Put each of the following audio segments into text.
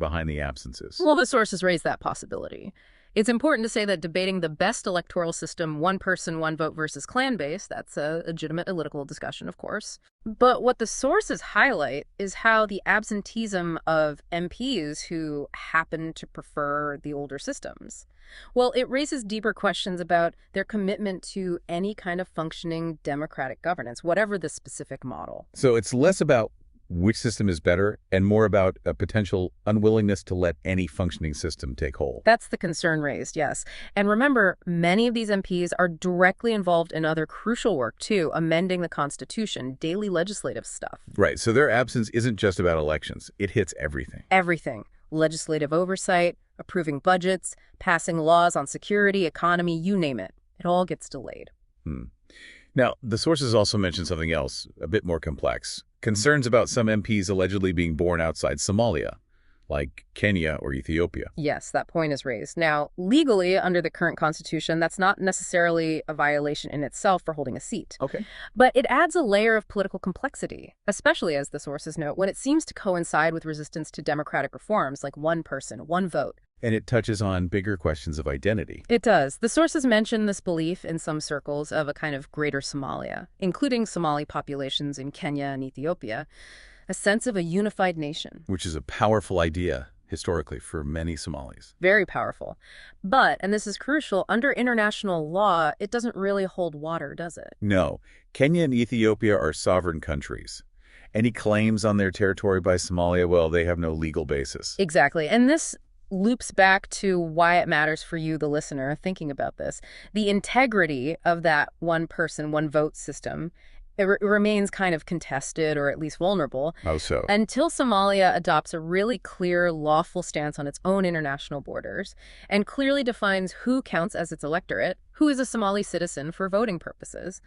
behind the absences. Well, the sources raise that possibility. It's important to say that debating the best electoral system, one person, one vote versus clan-based, that's a legitimate political discussion, of course. But what the sources highlight is how the absenteeism of MPs who happen to prefer the older systems. Well, it raises deeper questions about their commitment to any kind of functioning democratic governance, whatever the specific model. So it's less about which system is better and more about a potential unwillingness to let any functioning system take hold. That's the concern raised, yes. And remember, many of these MPs are directly involved in other crucial work, too, amending the Constitution, daily legislative stuff. Right, so their absence isn't just about elections. It hits everything. Everything. Legislative oversight, approving budgets, passing laws on security, economy, you name it. It all gets delayed. Now, the sources also mention something else, a bit more complex. Concerns about some MPs allegedly being born outside Somalia, like Kenya or Ethiopia. Yes, that point is raised. Now, legally, under the current constitution, that's not necessarily a violation in itself for holding a seat. Okay. But it adds a layer of political complexity, especially, as the sources note, when it seems to coincide with resistance to democratic reforms like one person, one vote. And it touches on bigger questions of identity. It does. The sources mention this belief in some circles of a kind of greater Somalia, including Somali populations in Kenya and Ethiopia, a sense of a unified nation. Which is a powerful idea, historically, for many Somalis. Very powerful. But, and this is crucial, under international law, it doesn't really hold water, does it? No. Kenya and Ethiopia are sovereign countries. Any claims on their territory by Somalia, well, they have no legal basis. Exactly. And this loops back to why it matters for you, the listener, thinking about this. The integrity of that one person, one vote system, it remains kind of contested or at least vulnerable. How so? Until Somalia adopts a really clear, lawful stance on its own international borders and clearly defines who counts as its electorate, who is a Somali citizen for voting purposes.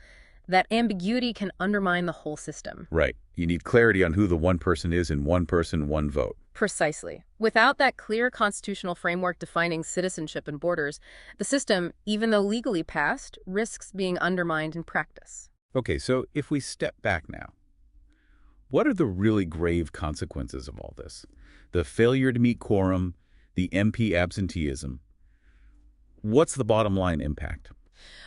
That ambiguity can undermine the whole system. Right. You need clarity on who the one person is in one person, one vote. Precisely. Without that clear constitutional framework defining citizenship and borders, the system, even though legally passed, risks being undermined in practice. Okay, so if we step back now, what are the really grave consequences of all this? The failure to meet quorum, the MP absenteeism. What's the bottom line impact?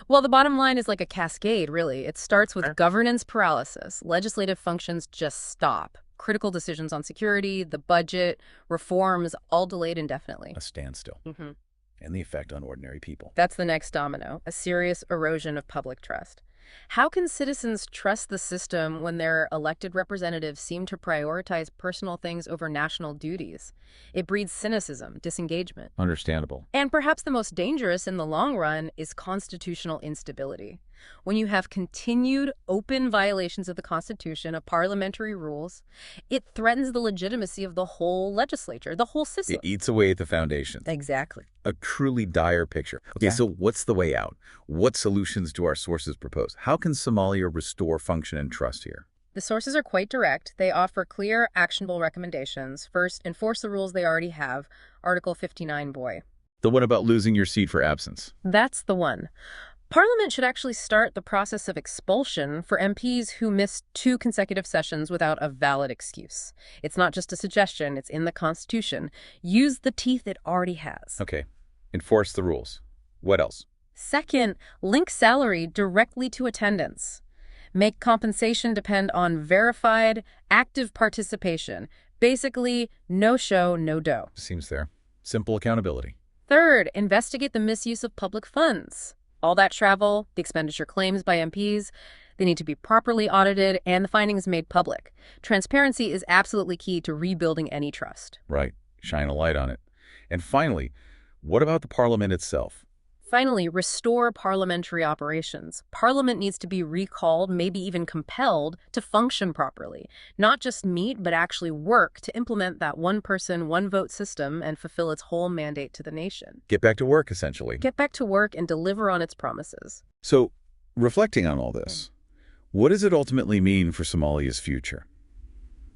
Well, the bottom line is like a cascade, really. It starts with governance paralysis. Legislative functions just stop. Critical decisions on security, the budget, reforms, all delayed indefinitely. A standstill. And the effect on ordinary people. That's the next domino, a serious erosion of public trust. How can citizens trust the system when their elected representatives seem to prioritize personal things over national duties? It breeds cynicism, disengagement. Understandable. And perhaps the most dangerous in the long run is constitutional instability. When you have continued open violations of the Constitution, of parliamentary rules, it threatens the legitimacy of the whole legislature, the whole system. It eats away at the foundation. Exactly. A truly dire picture. Okay, so what's the way out? What solutions do our sources propose? How can Somalia restore function and trust here? The sources are quite direct. They offer clear, actionable recommendations. First, enforce the rules they already have. Article 59, boy. The one about losing your seat for absence. That's the one. Parliament should actually start the process of expulsion for MPs who missed 2 consecutive sessions without a valid excuse. It's not just a suggestion, it's in the Constitution. Use the teeth it already has. Okay. Enforce the rules. What else? Second, link salary directly to attendance. Make compensation depend on verified, active participation. Basically, no show, no dough. Seems fair. Simple accountability. Third, investigate the misuse of public funds. All that travel, the expenditure claims by MPs, they need to be properly audited and the findings made public. Transparency is absolutely key to rebuilding any trust. Right. Shine a light on it. And finally, what about the parliament itself? Finally, restore parliamentary operations. Parliament needs to be recalled, maybe even compelled, to function properly. Not just meet, but actually work to implement that one-person, one-vote system and fulfill its whole mandate to the nation. Get back to work, essentially. Get back to work and deliver on its promises. So, reflecting on all this, what does it ultimately mean for Somalia's future?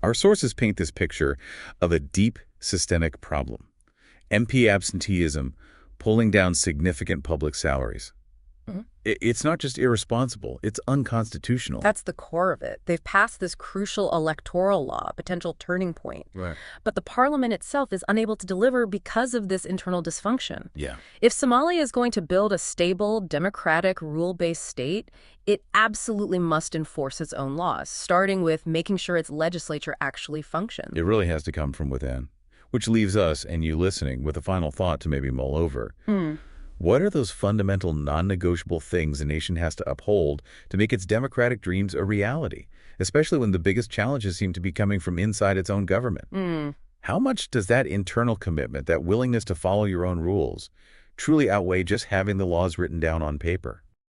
Our sources paint this picture of a deep, systemic problem. MP absenteeism pulling down significant public salaries, Mhm. It's not just irresponsible, it's unconstitutional. That's the core of it. They've passed this crucial electoral law, a potential turning point. Right. But the parliament itself is unable to deliver because of this internal dysfunction. Yeah. If Somalia is going to build a stable, democratic, rule-based state, it absolutely must enforce its own laws, starting with making sure its legislature actually functions. It really has to come from within. Which leaves us, and you listening, with a final thought to maybe mull over. What are those fundamental, non-negotiable things a nation has to uphold to make its democratic dreams a reality, especially when the biggest challenges seem to be coming from inside its own government? How much does that internal commitment, that willingness to follow your own rules, truly outweigh just having the laws written down on paper?